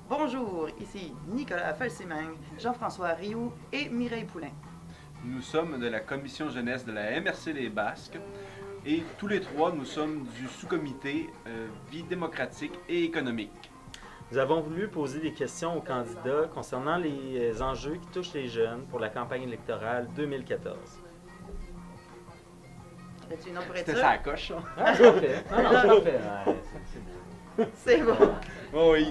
Bonjour, ici Nicolas Felsemang, Jean-François Rioux et Mireille Poulain. Nous sommes de la commission jeunesse de la MRC Les Basques et tous les trois, nous sommes du sous-comité vie démocratique et économique. Nous avons voulu poser des questions aux candidats concernant les enjeux qui touchent les jeunes pour la campagne électorale 2014. As-tu une autre pour être C'était sûr? ça à coche, ça? Ah, c'est parfait. Non, c'est parfait. Ouais, C'est bon. Oh oui,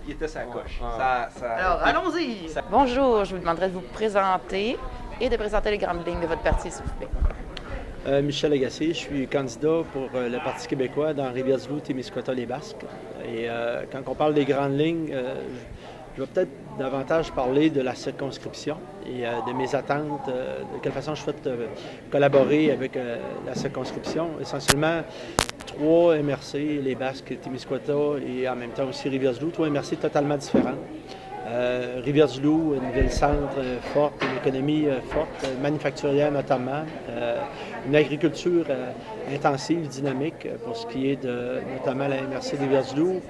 il était ça à coche. Ouais. Alors, allons-y. Bonjour, je vous demanderai de vous présenter et de présenter les grandes lignes de votre parti, s'il vous plaît. Michel Agacé, je suis candidat pour le Parti québécois dans Rivière-du-Loup, Témiscouata, les Basques. Et quand on parle des grandes lignes, je vais peut-être davantage parler de la circonscription et de mes attentes, de quelle façon je souhaite collaborer avec la circonscription. Essentiellement, 3 MRC, les Basques, Témiscouata et en même temps aussi Rivière-du-Loup, 3 MRC totalement différentes. Rivière-du-Loup, une ville-centre forte, une économie forte, manufacturière notamment, une agriculture intensive, dynamique pour ce qui est de notamment la MRC de Rivière-du-Loup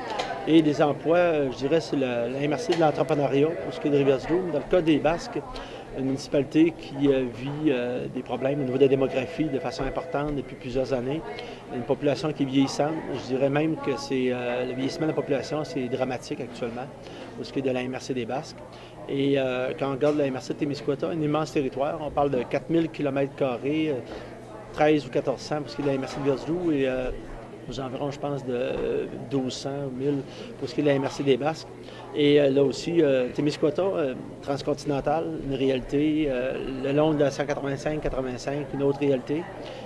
et des emplois, je dirais, c'est la MRC de l'entrepreneuriat pour ce qui est de Rivière-du-Loup. Dans le cas des Basques, une municipalité qui vit des problèmes au niveau de la démographie de façon importante depuis plusieurs années. Une population qui est vieillissante. Je dirais même que le vieillissement de la population, c'est dramatique actuellement pour ce qui est de la MRC des Basques. Et quand on regarde la MRC de Témiscouata, un immense territoire, on parle de 4000 km², 13 ou 1400 pour ce qui est de la MRC de Rivière-du-Loup et aux environs, je pense, de 1200 ou 1000 pour ce qui est de la MRC des Basques. Et là aussi, Témiscouata, transcontinental, une réalité. Le long de la 185-85, une autre réalité.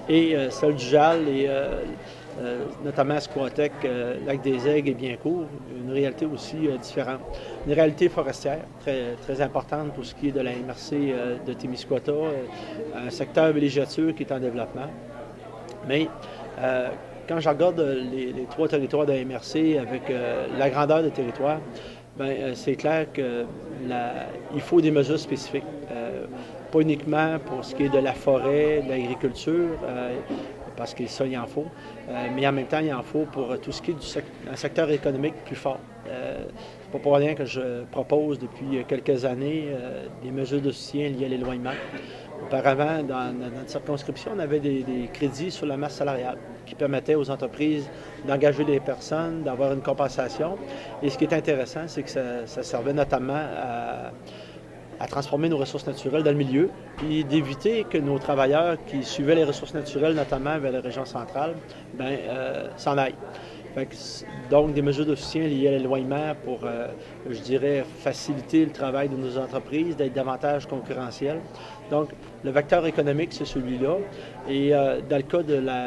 Et celle du JAL et notamment Squatec, Lac des Aigles et Biencourt, une réalité aussi différente. Une réalité forestière très, très importante pour ce qui est de la MRC de Témiscouata, un secteur villégiature qui est en développement. Mais quand je regarde les 3 territoires de la MRC avec la grandeur des territoires, c'est clair qu'il faut des mesures spécifiques. Pas uniquement pour ce qui est de la forêt, de l'agriculture, parce que ça, il en faut, mais en même temps, il en faut pour tout ce qui est un secteur économique plus fort. C'est pas pour rien que je propose depuis quelques années des mesures de soutien liées à l'éloignement. Auparavant, dans notre circonscription, on avait des crédits sur la masse salariale qui permettaient aux entreprises d'engager des personnes, d'avoir une compensation. Et ce qui est intéressant, c'est que ça servait notamment à transformer nos ressources naturelles dans le milieu, puis d'éviter que nos travailleurs qui suivaient les ressources naturelles, notamment vers la région centrale, s'en aillent. Donc, des mesures de soutien liées à l'éloignement pour, je dirais, faciliter le travail de nos entreprises, d'être davantage concurrentielles. Donc, le vecteur économique, c'est celui-là. Et dans le cas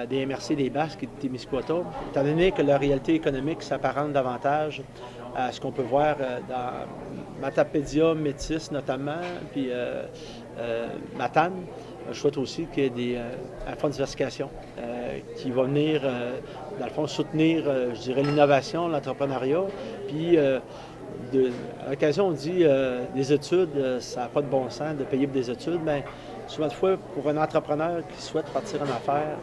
des MRC des Basques et de Témiscouata, étant donné que la réalité économique s'apparente davantage à ce qu'on peut voir dans Matapédia, Métis notamment, puis Matane, je souhaite aussi qu'il y ait un fonds de diversification qui va venir, dans le fond, soutenir, je dirais, l'innovation, l'entrepreneuriat. Puis, à l'occasion, on dit des études, ça n'a pas de bon sens de payer pour des études. Bien, souvent de fois, pour un entrepreneur qui souhaite partir en affaires,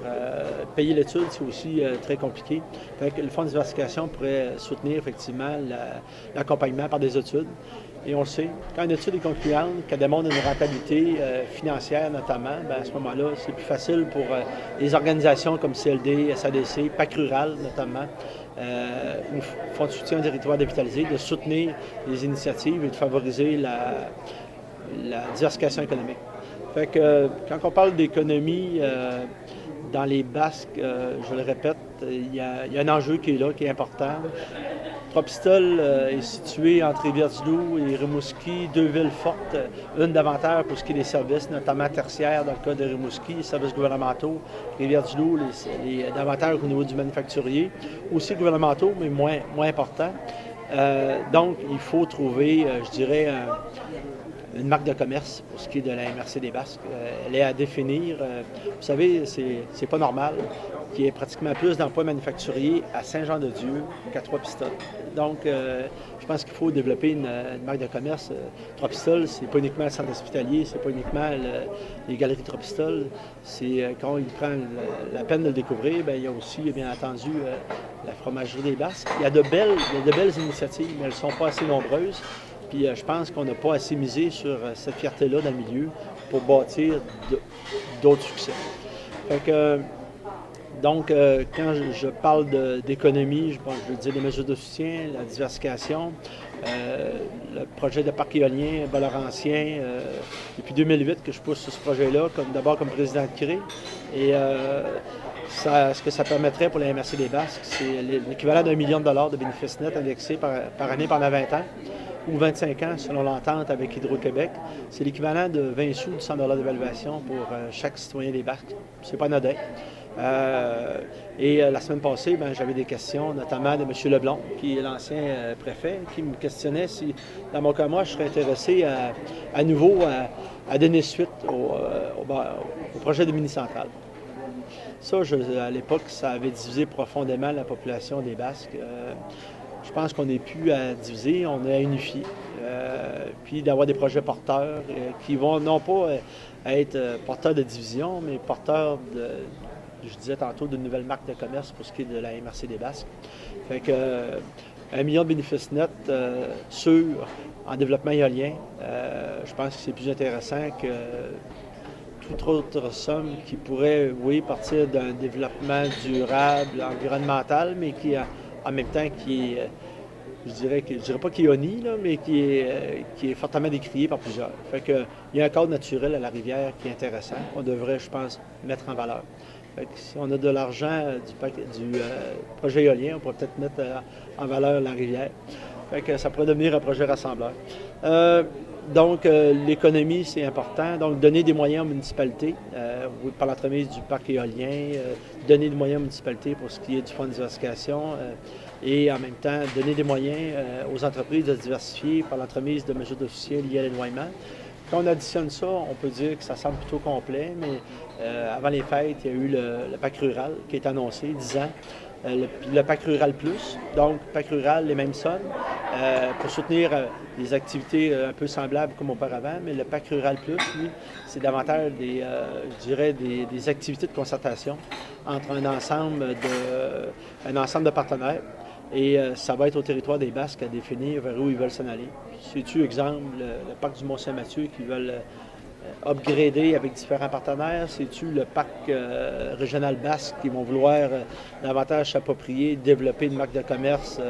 payer l'étude, c'est aussi très compliqué. Fait que le fonds de diversification pourrait soutenir effectivement l'accompagnement par des études. Et on le sait, quand une étude est concluante, qu'elle démontre une rentabilité financière notamment, à ce moment-là, c'est plus facile pour les organisations comme CLD, SADC, PAC Rural notamment, ou Fonds de soutien aux territoires dévitalisés, de soutenir les initiatives et de favoriser la diversification économique. Fait que quand on parle d'économie dans les Basques, je le répète, il y a un enjeu qui est là, qui est important. Trois-Pistoles est situé entre Rivière-du-Loup et Rimouski, 2 villes fortes, une davantage pour ce qui est des services, notamment tertiaires dans le cas de Rimouski, les services gouvernementaux, Rivière-du-Loup, les davantage au niveau du manufacturier, aussi gouvernementaux, mais moins importants. Donc, il faut trouver, je dirais, une marque de commerce pour ce qui est de la MRC des Basques. Elle est à définir. Vous savez, c'est pas normal qui est pratiquement plus d'emplois manufacturiers à Saint-Jean-de-Dieu qu'à Trois-Pistoles. Donc, je pense qu'il faut développer une marque de commerce. Trois-Pistoles, c'est pas uniquement le centre hospitalier, c'est pas uniquement les galeries Trois-Pistoles. C'est quand il prend la peine de le découvrir, bien, il y a aussi, bien entendu, la fromagerie des Basques. Il y a de belles initiatives, mais elles ne sont pas assez nombreuses. Puis je pense qu'on n'a pas assez misé sur cette fierté-là dans le milieu pour bâtir d'autres succès. Fait que, donc, quand je parle d'économie, je veux dire les mesures de soutien, la diversification, le projet de parc éolien Bas-Laurentien, depuis 2008 que je pousse sur ce projet-là, d'abord comme président de CRE. Et ce que ça permettrait pour la MRC des Basques, c'est l'équivalent d'1 million de bénéfices nets indexés par année pendant 20 ans, ou 25 ans selon l'entente avec Hydro-Québec. C'est l'équivalent de 20 sous de 100 $ d'évaluation pour chaque citoyen des Basques. C'est pas anodin. Et la semaine passée, j'avais des questions, notamment de M. Leblond, qui est l'ancien préfet, qui me questionnait si, dans mon cas, moi, je serais intéressé à nouveau à donner suite au projet de mini-centrale. Ça, à l'époque, ça avait divisé profondément la population des Basques. Je pense qu'on n'est plus à diviser, on est à unifier. Puis d'avoir des projets porteurs qui vont non pas être porteurs de division, mais porteurs je disais tantôt, d'une nouvelle marque de commerce pour ce qui est de la MRC des Basques. Fait que 1 million de bénéfices nets sûrs en développement éolien, je pense que c'est plus intéressant que toute autre somme qui pourrait, oui, partir d'un développement durable, environnemental, mais qui, en même temps, qui est, je dirais pas qui est honni, là, mais qui est fortement décrié par plusieurs. Fait que, il y a un cadre naturel à la rivière qui est intéressant, qu'on devrait, je pense, mettre en valeur. Fait que si on a de l'argent du projet éolien, on pourrait peut-être mettre en valeur la rivière. Fait que ça pourrait devenir un projet rassembleur. Donc, l'économie, c'est important. Donc, donner des moyens aux municipalités par l'entremise du parc éolien, donner des moyens aux municipalités pour ce qui est du fonds de diversification et en même temps, donner des moyens aux entreprises de se diversifier par l'entremise de mesures de soutien liées à l'éloignement. Quand on additionne ça, on peut dire que ça semble plutôt complet, mais avant les fêtes, il y a eu le PAC rural qui est annoncé, 10 ans. Le PAC rural plus, donc PAC rural, les mêmes sommes, pour soutenir des activités un peu semblables comme auparavant, mais le PAC rural plus, lui, c'est davantage des activités de concertation entre un ensemble de partenaires. Et ça va être au territoire des Basques à définir vers où ils veulent s'en aller. C'est-tu, exemple, le parc du Mont-Saint-Mathieu qui veulent upgrader avec différents partenaires? C'est-tu le parc régional basque qui vont vouloir davantage s'approprier, développer une marque de commerce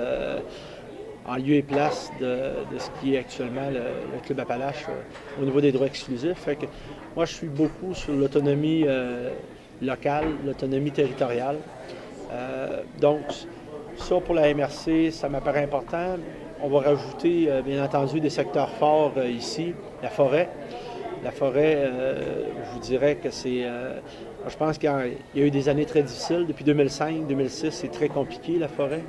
en lieu et place de ce qui est actuellement le Club Appalaches au niveau des droits exclusifs? Fait que moi, je suis beaucoup sur l'autonomie locale, l'autonomie territoriale. Donc, ça, pour la MRC, ça m'apparaît important. On va rajouter, bien entendu, des secteurs forts ici, la forêt. La forêt, je vous dirais que c'est... je pense qu'il y a eu des années très difficiles. Depuis 2005-2006, c'est très compliqué, la forêt.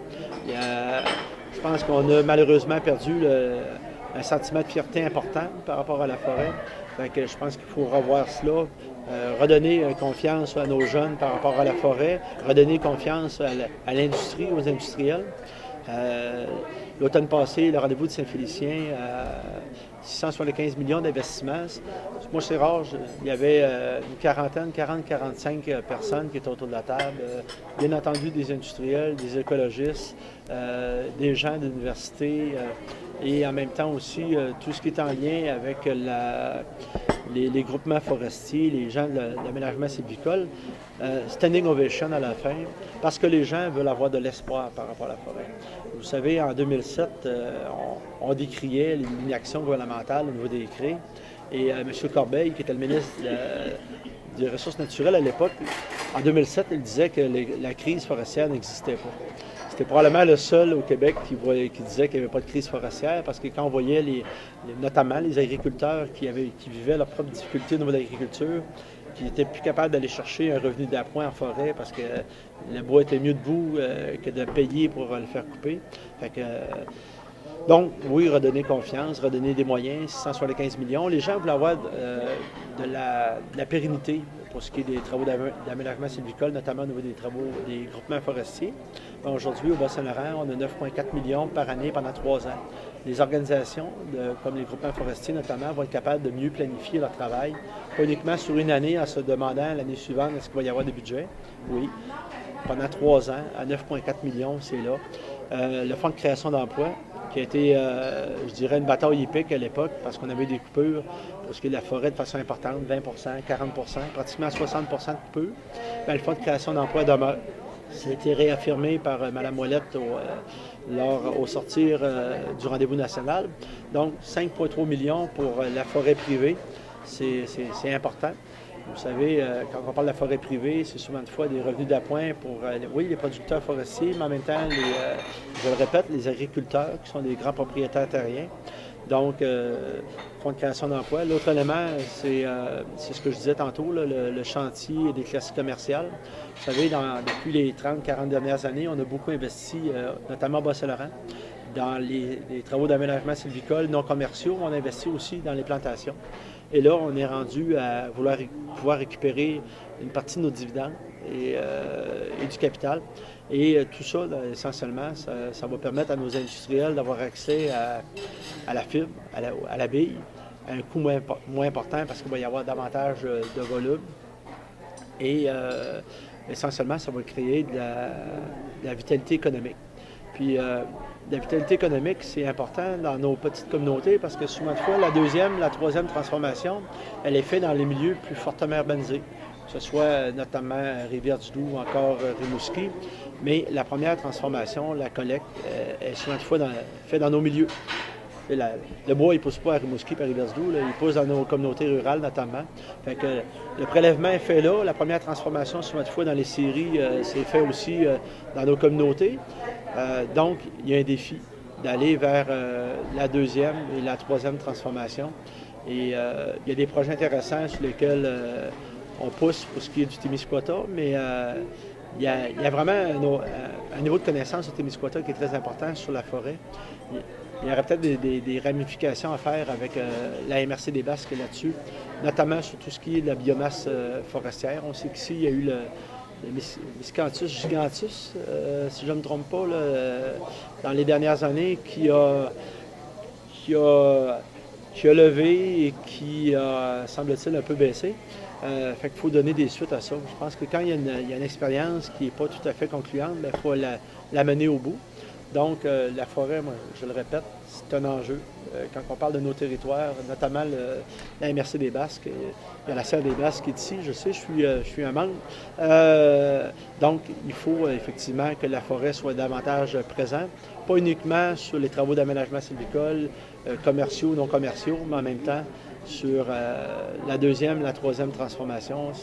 Je pense qu'on a malheureusement perdu un sentiment de fierté important par rapport à la forêt. Fait que je pense qu'il faut revoir cela, redonner confiance à nos jeunes par rapport à la forêt, redonner confiance à l'industrie, aux industriels. L'automne passé, le rendez-vous de Saint-Félicien, 675 millions d'investissements. Moi, c'est rare. Il y avait une quarantaine, 40-45 personnes qui étaient autour de la table. Bien entendu, des industriels, des écologistes, des gens d'université et en même temps aussi tout ce qui est en lien avec les groupements forestiers, les gens de l'aménagement sylvicole. Standing ovation à la fin, parce que les gens veulent avoir de l'espoir par rapport à la forêt. Vous savez, en 2007, on décriait l'inaction gouvernementale au niveau des CRE. Et M. Corbeil, qui était le ministre des Ressources naturelles à l'époque, en 2007, il disait que la crise forestière n'existait pas. C'était probablement le seul au Québec qui disait qu'il n'y avait pas de crise forestière, parce que quand on voyait notamment les agriculteurs qui vivaient leurs propres difficultés au niveau de l'agriculture, qui n'étaient plus capables d'aller chercher un revenu d'appoint en forêt parce que le bois était mieux debout que de payer pour le faire couper. Fait que, Donc, oui, redonner confiance, redonner des moyens, 675 millions. Les gens voulaient avoir de la pérennité pour ce qui est des travaux d'aménagement sylvicole, notamment au niveau des travaux des groupements forestiers. Aujourd'hui, au Bas-Saint-Laurent, on a 9,4 millions par année pendant 3 ans. Les organisations, comme les groupements forestiers notamment, vont être capables de mieux planifier leur travail, pas uniquement sur une année en se demandant l'année suivante est-ce qu'il va y avoir des budgets. Oui, pendant 3 ans, à 9,4 millions, c'est là. Le fonds de création d'emplois, qui a été, je dirais, une bataille épique à l'époque, parce qu'on avait des coupures pour ce qui est de la forêt de façon importante, 20 40 pratiquement 60 de coupures. Bien, le fonds de création d'emplois demeure. Ça a été réaffirmé par Mme Ouellette au sortir du rendez-vous national. Donc, 5,3 millions pour la forêt privée, c'est important. Vous savez, quand on parle de la forêt privée, c'est souvent de fois des revenus d'appoint pour, oui, les producteurs forestiers, mais en même temps, je le répète, les agriculteurs qui sont des grands propriétaires terriens. Donc, fonds de création d'emploi. L'autre élément, c'est ce que je disais tantôt, là, le chantier des classes commerciales. Vous savez, depuis les 30-40 dernières années, on a beaucoup investi, notamment au Bas-Saint-Laurent, dans les travaux d'aménagement sylvicole non commerciaux. On investit aussi dans les plantations. Et là, on est rendu à pouvoir récupérer une partie de nos dividendes et du capital. Et tout ça, là, essentiellement, ça va permettre à nos industriels d'avoir accès à la fibre, à la bille, à un coût moins important parce qu'il va y avoir davantage de volume. Et essentiellement, ça va créer de la vitalité économique. Puis, la vitalité économique, c'est important dans nos petites communautés parce que souvent de fois, la deuxième, la troisième transformation, elle est faite dans les milieux plus fortement urbanisés, que ce soit notamment Rivière-du-Loup ou encore Rimouski. Mais la première transformation, la collecte, est souvent de fois faite dans nos milieux. Le bois, il ne pousse pas à Rimouski et à Rivière-du-Loup, il pousse dans nos communautés rurales notamment. Fait que le prélèvement est fait là. La première transformation, souvent de fois dans les scieries, c'est fait aussi dans nos communautés. Donc, il y a un défi d'aller vers la deuxième et la troisième transformation. Et il y a des projets intéressants sur lesquels on pousse pour ce qui est du Témiscouata, mais il y a vraiment un niveau de connaissance au Témiscouata qui est très important sur la forêt. Il y aurait peut-être des ramifications à faire avec la MRC des Basques là-dessus, notamment sur tout ce qui est de la biomasse forestière. On sait qu'ici, il y a eu le Miscanthus gigantus, si je ne me trompe pas, là, dans les dernières années, qui a levé et qui a, semble-t-il, un peu baissé. Fait qu'il faut donner des suites à ça. Je pense que quand il y a une expérience qui n'est pas tout à fait concluante, il faut la mener au bout. Donc, la forêt, moi, je le répète, c'est un enjeu. Quand on parle de nos territoires, notamment la MRC des Basques, il y a la Serre des Basques qui est ici, je sais, je suis un membre. Donc, il faut effectivement que la forêt soit davantage présente, pas uniquement sur les travaux d'aménagement sylvicole, commerciaux, non commerciaux, mais en même temps sur la deuxième, la troisième transformation.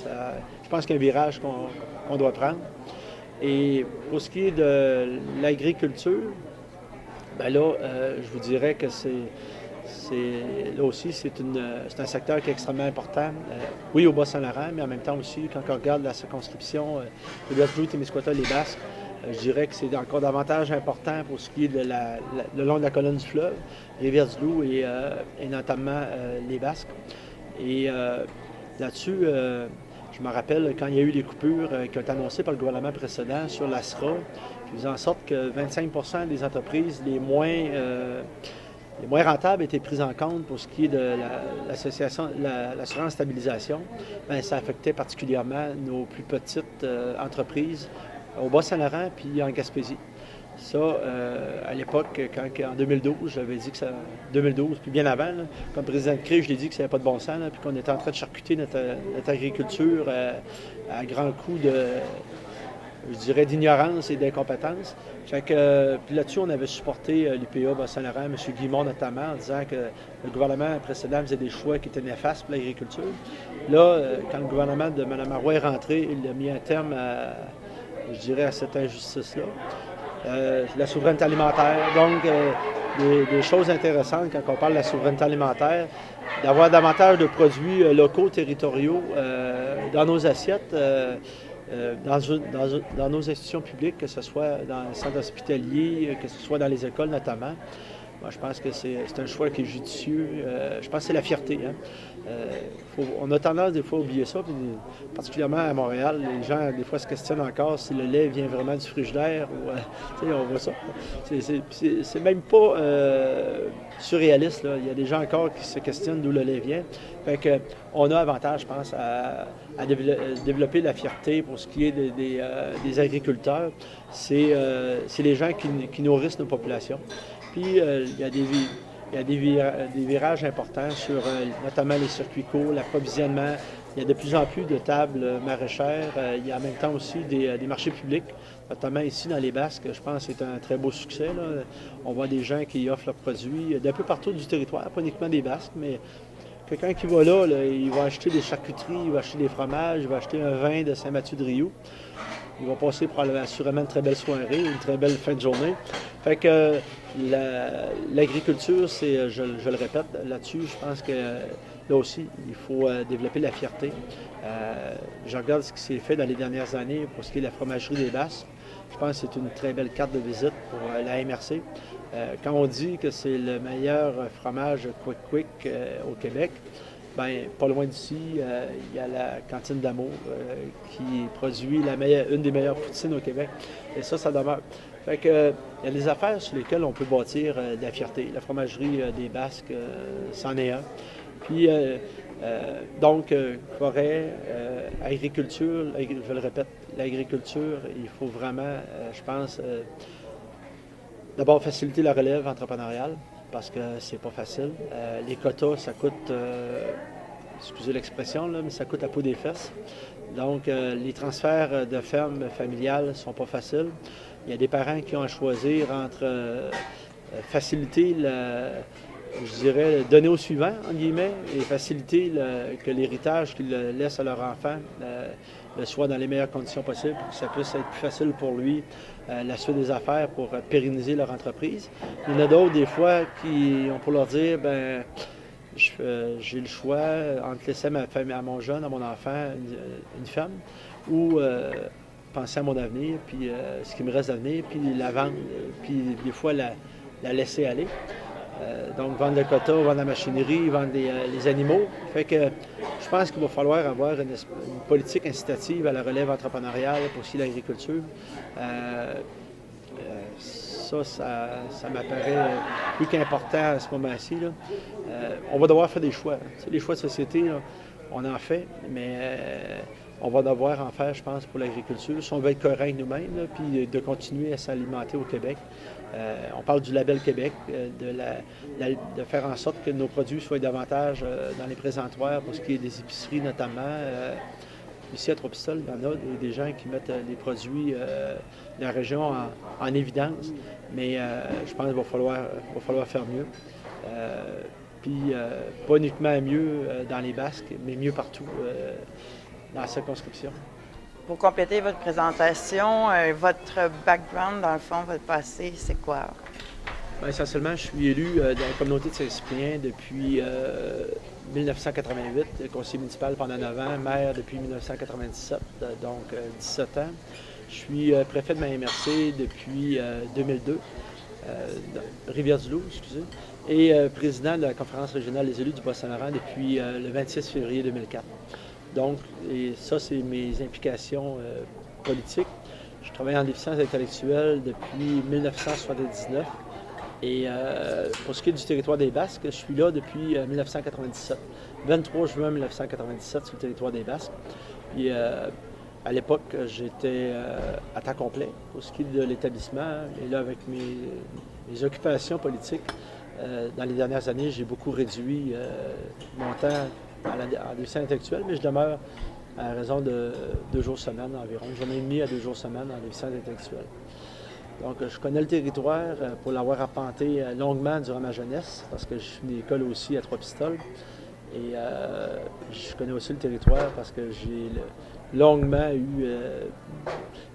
Je pense qu'il y a un virage qu'on doit prendre. Et pour ce qui est de l'agriculture, bien là, je vous dirais que là aussi, c'est un secteur qui est extrêmement important. Oui, au Bas-Saint-Laurent, mais en même temps aussi, quand on regarde la circonscription de Rivière-du-Loup, Témiscouata, les Basques, je dirais que c'est encore davantage important pour ce qui est le long de la colonne du fleuve, Rivière-du-Loup et notamment les Basques. Et là-dessus, je me rappelle quand il y a eu les coupures qui ont été annoncées par le gouvernement précédent sur l'ASRA, qui faisait en sorte que 25 des entreprises les moins rentables étaient prises en compte pour ce qui est de l'assurance stabilisation. Bien, ça affectait particulièrement nos plus petites entreprises au Bas-Saint-Laurent puis en Gaspésie. Ça, à l'époque, en 2012, j'avais dit que ça... 2012, puis bien avant, là, comme président de CRI, je l'ai dit que ça n'avait pas de bon sens, là, puis qu'on était en train de charcuter notre agriculture à grands coups d'ignorance et d'incompétence. Fait que, puis là-dessus, on avait supporté l'UPA Bas-Saint-Laurent, M. Guimond notamment, en disant que le gouvernement précédent faisait des choix qui étaient néfastes pour l'agriculture. Là, quand le gouvernement de Mme Marois est rentré, il a mis un terme à cette injustice-là. La souveraineté alimentaire, donc des choses intéressantes quand on parle de la souveraineté alimentaire, d'avoir davantage de produits locaux, territoriaux dans nos assiettes, dans nos institutions publiques, que ce soit dans les centres hospitaliers, que ce soit dans les écoles notamment. Moi, je pense que c'est un choix qui est judicieux. Je pense que c'est la fierté. Hein. On a tendance des fois à oublier ça, puis, particulièrement à Montréal. Les gens, des fois, se questionnent encore si le lait vient vraiment du frigidaire. On voit ça. C'est même pas surréaliste. Là. Il y a des gens encore qui se questionnent d'où le lait vient. Fait que, on a avantage, je pense, à développer la fierté pour ce qui est des agriculteurs. C'est les gens qui nourrissent nos populations. Puis, il y a des virages importants sur notamment les circuits courts, l'approvisionnement. Il y a de plus en plus de tables maraîchères. Il y a en même temps aussi des marchés publics, notamment ici dans les Basques. Je pense que c'est un très beau succès. Là. On voit des gens qui offrent leurs produits d'un peu partout du territoire, pas uniquement des Basques, mais quelqu'un qui va là, il va acheter des charcuteries, il va acheter des fromages, il va acheter un vin de Saint-Mathieu-de-Riou. Il va passer assurément une très belle soirée, une très belle fin de journée. Fait que l'agriculture, je le répète là-dessus, je pense que là aussi, il faut développer la fierté. Je regarde ce qui s'est fait dans les dernières années pour ce qui est de la fromagerie des Basques. Je pense que c'est une très belle carte de visite pour la MRC. Quand on dit que c'est le meilleur fromage quick au Québec, bien, pas loin d'ici, il y a la Cantine d'Amour qui produit une des meilleures poutines au Québec. Et ça demeure. Fait que, il y a des affaires sur lesquelles on peut bâtir de la fierté. La fromagerie des Basques, c'en est un. Puis, donc, forêt, agriculture, je le répète, l'agriculture, il faut vraiment, je pense, d'abord faciliter la relève entrepreneuriale, parce que c'est pas facile. Les quotas, ça coûte, excusez l'expression, là, mais ça coûte la peau des fesses. Donc, les transferts de fermes familiales sont pas faciles. Il y a des parents qui ont à choisir entre faciliter, je dirais, donner au suivant, en guillemets, et faciliter que l'héritage qu'ils laissent à leur enfant soit dans les meilleures conditions possibles pour que ça puisse être plus facile pour lui la suite des affaires pour pérenniser leur entreprise. Il y en a d'autres, des fois, qui ont pour leur dire, ben j'ai le choix entre laisser à mon jeune, à mon enfant, une femme, ou penser à mon avenir, puis ce qui me reste d'avenir, puis la vendre, puis des fois la laisser aller. Donc, vendre le quota, vendre la machinerie, vendre les animaux. Fait que je pense qu'il va falloir avoir une politique incitative à la relève entrepreneuriale pour aussi l'agriculture. Ça m'apparaît plus qu'important à ce moment-ci. On va devoir faire des choix. Les choix de société, là, on en fait, mais on va devoir en faire, je pense, pour l'agriculture, si on veut être correct nous-mêmes, là, puis de continuer à s'alimenter au Québec. On parle du label Québec, de faire en sorte que nos produits soient davantage dans les présentoirs pour ce qui est des épiceries notamment. Ici à Trois-Pistoles, il y en a des gens qui mettent des produits de la région en évidence, mais je pense qu'il va falloir faire mieux. Puis pas uniquement mieux dans les Basques, mais mieux partout dans la circonscription. Pour compléter votre présentation, votre background, dans le fond, votre passé, c'est quoi? Bien, essentiellement, je suis élu dans la communauté de Saint-Cyprien depuis 1988, conseiller municipal pendant 9 ans, maire depuis 1997, donc 17 ans. Je suis préfet de ma MRC depuis 2002, Rivière-du-Loup, excusez, et président de la conférence régionale des élus du Bas-Saint-Laurent depuis le 26 février 2004. Donc, ça, c'est mes implications politiques. Je travaille en déficience intellectuelle depuis 1979. Et pour ce qui est du territoire des Basques, je suis là depuis 1997. 23 juin 1997 sur le territoire des Basques. Puis, à l'époque, j'étais à temps complet pour ce qui est de l'établissement. Et là, avec mes occupations politiques, dans les dernières années, j'ai beaucoup réduit mon temps en déficient intellectuel, mais je demeure à raison de 2 jours semaine environ, une journée et demie à 2 jours semaine en déficient intellectuel. Donc, je connais le territoire pour l'avoir arpenté longuement durant ma jeunesse, parce que je suis venu à l'école aussi à Trois-Pistoles. Et je connais aussi le territoire parce que j'ai longuement eu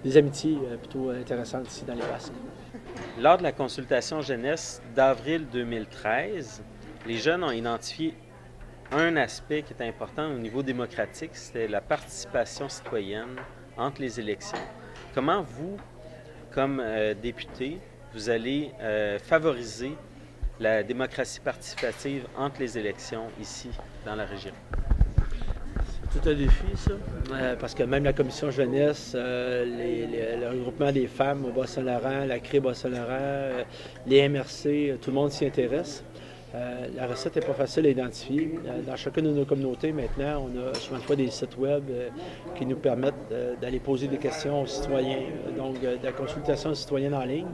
des amitiés plutôt intéressantes ici dans les Basques. Lors de la consultation jeunesse d'avril 2013, les jeunes ont identifié un aspect qui est important au niveau démocratique, c'était la participation citoyenne entre les élections. Comment vous, comme député, vous allez favoriser la démocratie participative entre les élections ici, dans la région? C'est tout un défi, ça, parce que même la commission jeunesse, le regroupement des femmes au Bas-Saint-Laurent, la CRI Bas-Saint-Laurent, les MRC, tout le monde s'y intéresse. La recette n'est pas facile à identifier. Dans chacune de nos communautés, maintenant, on a souvent des sites web qui nous permettent d'aller poser des questions aux citoyens, donc de la consultation citoyenne en ligne.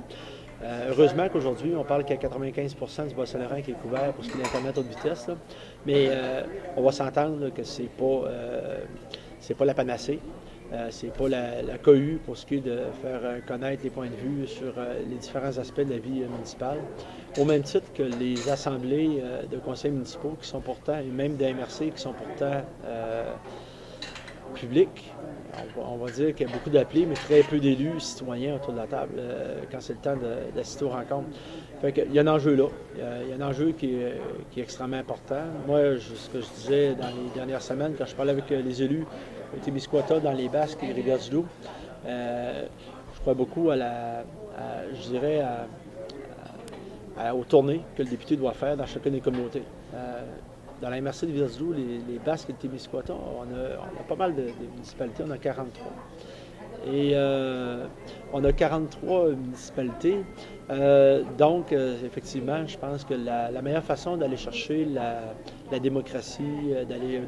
Heureusement qu'aujourd'hui, on parle qu'il y a 95% du Bas-Saint-Laurent qui est couvert pour ce qui est l'Internet haute vitesse. Là. Mais on va s'entendre là, que c'est pas la panacée. C'est pas la cohue pour ce qui est de faire connaître les points de vue sur les différents aspects de la vie municipale. Au même titre que les assemblées de conseils municipaux qui sont pourtant, et même des MRC qui sont pourtant publiques. On va dire qu'il y a beaucoup d'appelés, mais très peu d'élus citoyens autour de la table quand c'est le temps d'assister aux rencontres. Fait qu'il y a un enjeu là. Il y a un enjeu qui est extrêmement important. Moi, ce que je disais dans les dernières semaines, quand je parlais avec les élus au Témiscouata, dans les Basques et Rivière-du-Loup, je crois beaucoup aux tournées que le député doit faire dans chacune des communautés. Dans la MRC de Rivière-du-Loup, les Basques et le Témiscouata, on a pas mal de municipalités, on a 43. Et on a 43 municipalités. Donc, effectivement, je pense que la meilleure façon d'aller chercher la démocratie,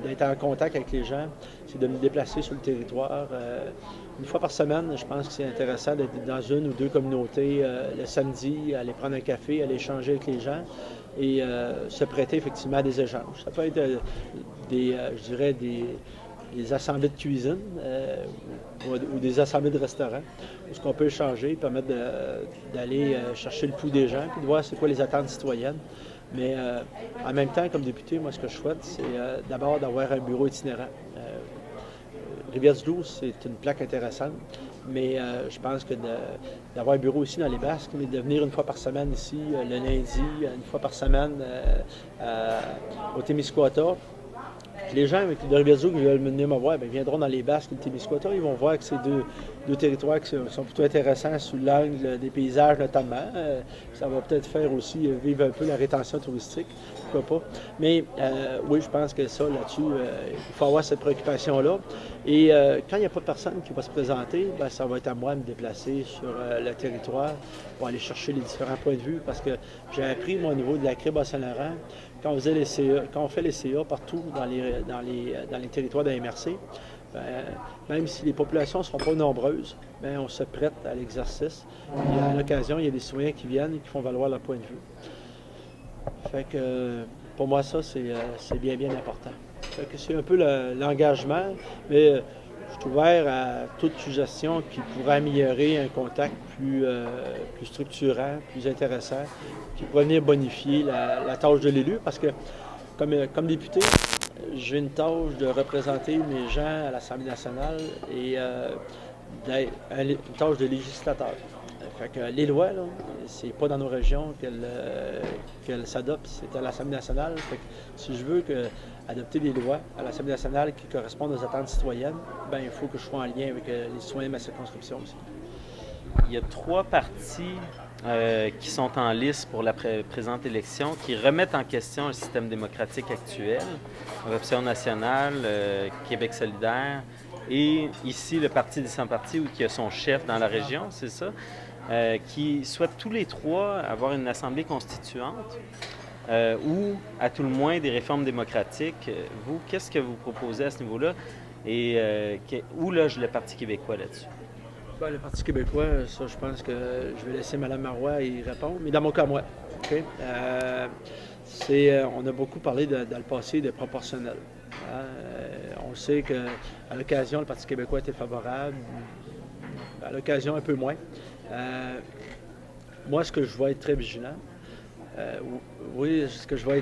d'être en contact avec les gens, c'est de me déplacer sur le territoire. Une fois par semaine, je pense que c'est intéressant d'être dans une ou deux communautés le samedi, aller prendre un café, aller échanger avec les gens et se prêter effectivement à des échanges. Ça peut être des assemblées de cuisine ou des assemblées de restaurants où ce qu'on peut échanger, permettre d'aller chercher le pouls des gens puis de voir c'est quoi les attentes citoyennes. Mais en même temps, comme député, moi, ce que je souhaite, c'est d'abord d'avoir un bureau itinérant. Rivière-du-Loup, c'est une plaque intéressante, mais je pense que d'avoir un bureau ici dans les Basques, mais de venir une fois par semaine ici, le lundi, une fois par semaine au Témiscouata. Les gens de Rivière-du-Loup qui veulent venir me voir, viendront dans les Basques et le Témiscouata. Ils vont voir que c'est deux territoires qui sont plutôt intéressants sous l'angle des paysages notamment. Ça va peut-être faire aussi vivre un peu la rétention touristique, pourquoi pas. Mais oui, je pense que ça, là-dessus, il faut avoir cette préoccupation-là. Et quand il n'y a pas personne qui va se présenter, ça va être à moi de me déplacer sur le territoire pour aller chercher les différents points de vue parce que j'ai appris, moi, au niveau de la CRI Bas-Saint-Laurent, quand on fait les CA partout dans les territoires de la MRC, même si les populations ne seront pas nombreuses, on se prête à l'exercice. Et à l'occasion, il y a des citoyens qui viennent et qui font valoir leur point de vue. Fait que pour moi, ça, c'est bien important. Fait que c'est un peu l'engagement, mais je suis ouvert à toute suggestion qui pourrait améliorer un contact plus structurant, plus intéressant, qui pourrait venir bonifier la tâche de l'élu, parce que comme député, j'ai une tâche de représenter mes gens à l'Assemblée nationale et une tâche de législateur. Fait que les lois, là, c'est pas dans nos régions qu'elles s'adoptent, c'est à l'Assemblée nationale. Fait que si je veux adopter des lois à l'Assemblée nationale qui correspondent aux attentes citoyennes, il faut que je sois en lien avec les citoyens de ma circonscription aussi. Il y a 3 partis qui sont en lice pour la présente élection, qui remettent en question le système démocratique actuel. Option nationale, Québec solidaire, et ici le Parti des sans-partis, qui a son chef dans la région, c'est ça, qui souhaitent tous les 3 avoir une assemblée constituante ou, à tout le moins, des réformes démocratiques. Vous, qu'est-ce que vous proposez à ce niveau-là? Et où loge le Parti québécois là-dessus? Le Parti québécois, ça, je pense que je vais laisser Mme Marois y répondre. Mais dans mon cas, moi, okay? On a beaucoup parlé dans le passé de proportionnel. On sait qu'à l'occasion, le Parti québécois était favorable. À l'occasion, un peu moins. Moi, ce que je vais être très vigilant, ce que je vais être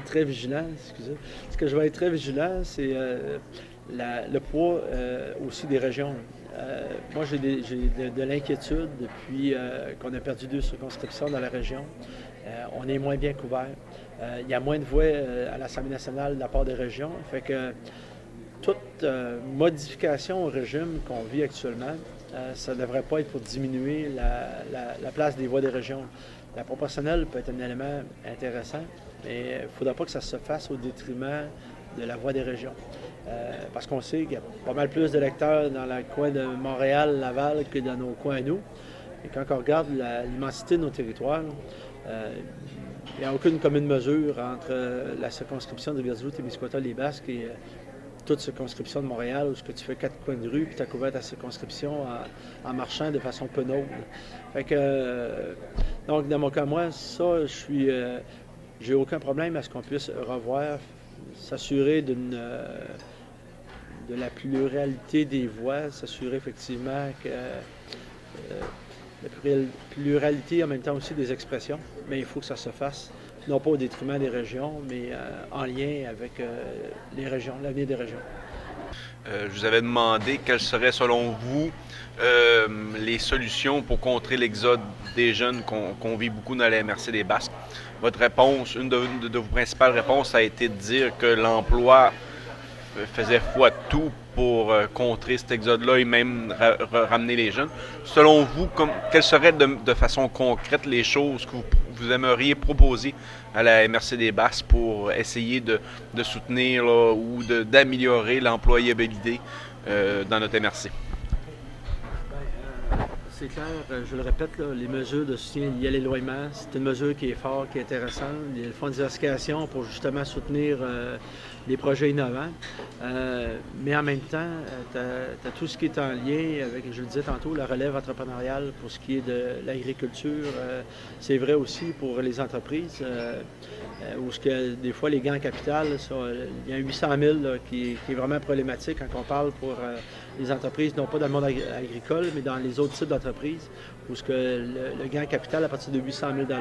très vigilant, c'est le poids aussi des régions. Moi, j'ai de l'inquiétude depuis qu'on a perdu 2 circonscriptions dans la région. On est moins bien couvert. Il y a moins de voix à l'Assemblée nationale de la part des régions. Fait que toute modification au régime qu'on vit actuellement, ça ne devrait pas être pour diminuer la place des voix des régions. La proportionnelle peut être un élément intéressant, mais il ne faudra pas que ça se fasse au détriment de la Voix des régions. Parce qu'on sait qu'il y a pas mal plus d'électeurs dans le coin de Montréal, Laval, que dans nos coins à nous. Et quand on regarde l'immensité de nos territoires, il n'y a aucune commune mesure entre la circonscription de Rivière-du-Loup-Témiscouata-les-Basques et toute circonscription de Montréal, où ce que tu fais 4 coins de rue, puis tu as couvert ta circonscription en marchant de façon peu noble. Fait que, donc, dans mon cas, moi, ça, j'ai aucun problème à ce qu'on puisse revoir, s'assurer de la pluralité des voix, s'assurer effectivement que la pluralité en même temps aussi des expressions, mais il faut que ça se fasse, non pas au détriment des régions, mais en lien avec les régions, l'avenir des régions. Je vous avais demandé quelles seraient, selon vous, les solutions pour contrer l'exode des jeunes qu'on vit beaucoup dans la MRC des Basques. Votre réponse, une de vos principales réponses a été de dire que l'emploi faisait foi de tout pour contrer cet exode-là et même ramener les jeunes. Selon vous, quelles seraient de façon concrète les choses que vous aimeriez proposer à la MRC des Basques pour essayer de soutenir là, ou d'améliorer l'employabilité dans notre MRC? C'est clair, je le répète, là, les mesures de soutien liées à l'éloignement, c'est une mesure qui est forte, qui est intéressante. Il y a le fonds de diversification pour justement soutenir des projets innovants. Mais en même temps, tu as tout ce qui est en lien avec, je le disais tantôt, la relève entrepreneuriale pour ce qui est de l'agriculture. C'est vrai aussi pour les entreprises, où des fois les gains en capital, il y a 800 000 là, qui est vraiment problématique quand on parle pour les entreprises, non pas dans le monde agricole, mais dans les autres types d'entreprises, où le gain en capital à partir de 800 000 là,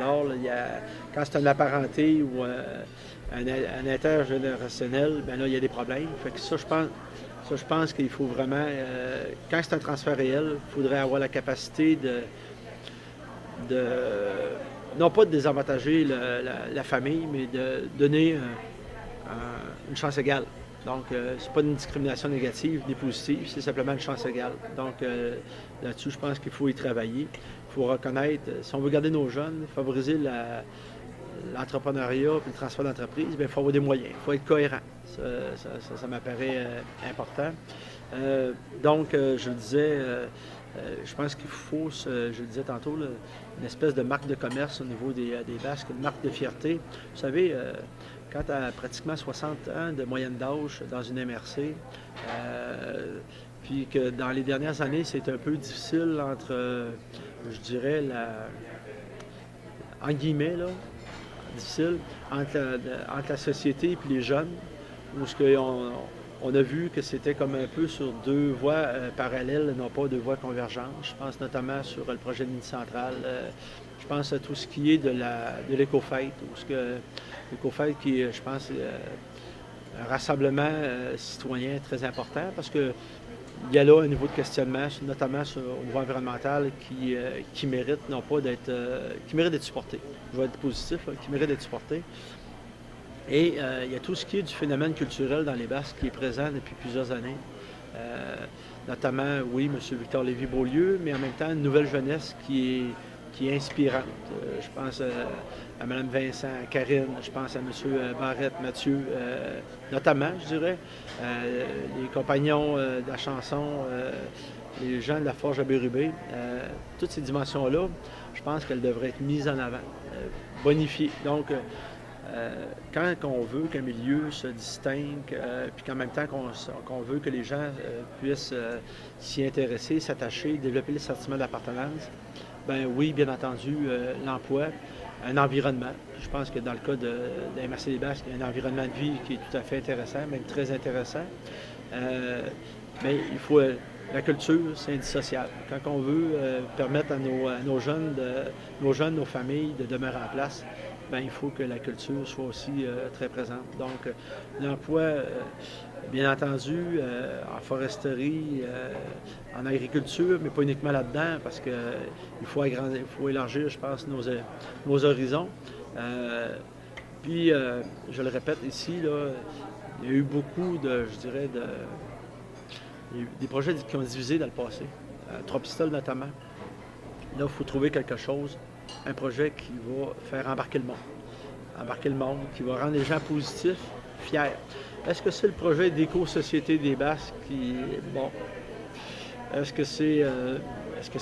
quand c'est un apparenté ou un intergénérationnel, bien là, il y a des problèmes. Fait que ça, je pense qu'il faut vraiment, quand c'est un transfert réel, il faudrait avoir la capacité non pas de désavantager la famille, mais de donner une chance égale. Donc, c'est pas une discrimination négative ni positive, c'est simplement une chance égale. Donc, là-dessus, je pense qu'il faut y travailler. Il faut reconnaître, si on veut garder nos jeunes, favoriser l'entrepreneuriat et le transfert d'entreprise, il faut avoir des moyens, il faut être cohérent. Ça m'apparaît important. Donc, je le disais, je pense qu'il faut, je le disais tantôt, là, une espèce de marque de commerce au niveau des Basques, une marque de fierté. Vous savez, quand tu as pratiquement 60 ans de moyenne d'âge dans une MRC, puis que dans les dernières années, c'est un peu difficile entre, je dirais, en guillemets, là, difficile, entre la société et les jeunes, où on a vu que c'était comme un peu sur deux voies parallèles, non pas deux voies convergentes. Je pense notamment sur le projet de Midi Centrale. Je pense à tout ce qui est de l'éco-fête, l'éco-fête qui est, je pense, un rassemblement citoyen très important parce que il y a là un niveau de questionnement, notamment au niveau environnemental, qui mérite non pas qui mérite d'être supporté. Je vais être positif, qui mérite d'être supporté. Et il y a tout ce qui est du phénomène culturel dans les Basques qui est présent depuis plusieurs années. Notamment, oui, M. Victor Lévy-Beaulieu, mais en même temps, une nouvelle jeunesse qui est inspirante. Je pense à Mme Vincent, à Karine, je pense à M. Barrette, Mathieu, notamment, je dirais, les compagnons de la chanson, les gens de la Forge à Bérubé. Toutes ces dimensions-là, je pense qu'elles devraient être mises en avant, bonifiées. Donc, quand on veut qu'un milieu se distingue, puis qu'en même temps qu'on veut que les gens puissent s'y intéresser, s'attacher, développer le sentiment d'appartenance, ben oui, bien entendu, l'emploi, un environnement. Je pense que dans le cas de la MRC des Basques, il y a un environnement de vie qui est tout à fait intéressant, même très intéressant. Mais il faut... La culture, c'est indissociable. Quand on veut permettre à nos jeunes, nos familles de demeurer en place, bien, il faut que la culture soit aussi très présente. Donc, l'emploi, bien entendu, en foresterie, en agriculture, mais pas uniquement là-dedans, parce qu'il faut élargir, je pense, nos horizons. Puis, je le répète ici, là, il y a eu beaucoup des projets qui ont divisé dans le passé, Trois-Pistoles notamment. Là, il faut trouver quelque chose un projet qui va faire embarquer le monde, qui va rendre les gens positifs, fiers. Est-ce que c'est le projet d'éco-société des Basques qui bon? Est-ce que c'est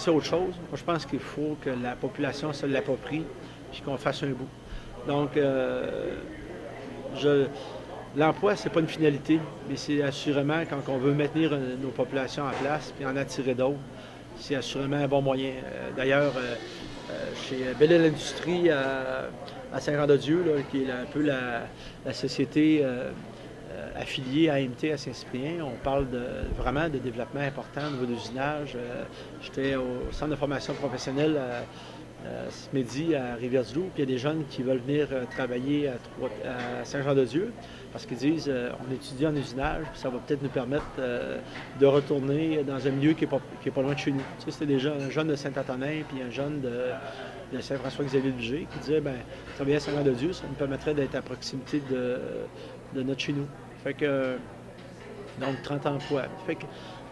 autre chose? Moi, je pense qu'il faut que la population se l'approprie et qu'on fasse un bout. Donc, l'emploi, c'est pas une finalité, mais c'est assurément, quand on veut maintenir nos populations en place et en attirer d'autres, c'est assurément un bon moyen. D'ailleurs, chez Belle-Île Industrie à Saint-Jean-de-Dieu, là, qui est un peu la société affiliée à AMT à Saint-Cyprien, on parle vraiment de développement important au niveau de l'usinage. J'étais au centre de formation professionnelle ce midi à Rivière-du-Loup, puis il y a des jeunes qui veulent venir travailler à Saint-Jean-de-Dieu parce qu'ils disent on étudie en usinage, puis ça va peut-être nous permettre de retourner dans un milieu qui est pas loin de chez nous. Tu sais, c'était un jeune de Saint-Antonin, puis un jeune de Saint-François-Xavier-du-Gé qui disait travailler à Saint-Jean-de-Dieu, ça nous permettrait d'être à proximité de notre chez nous. Fait que, donc 30 emplois. Fait que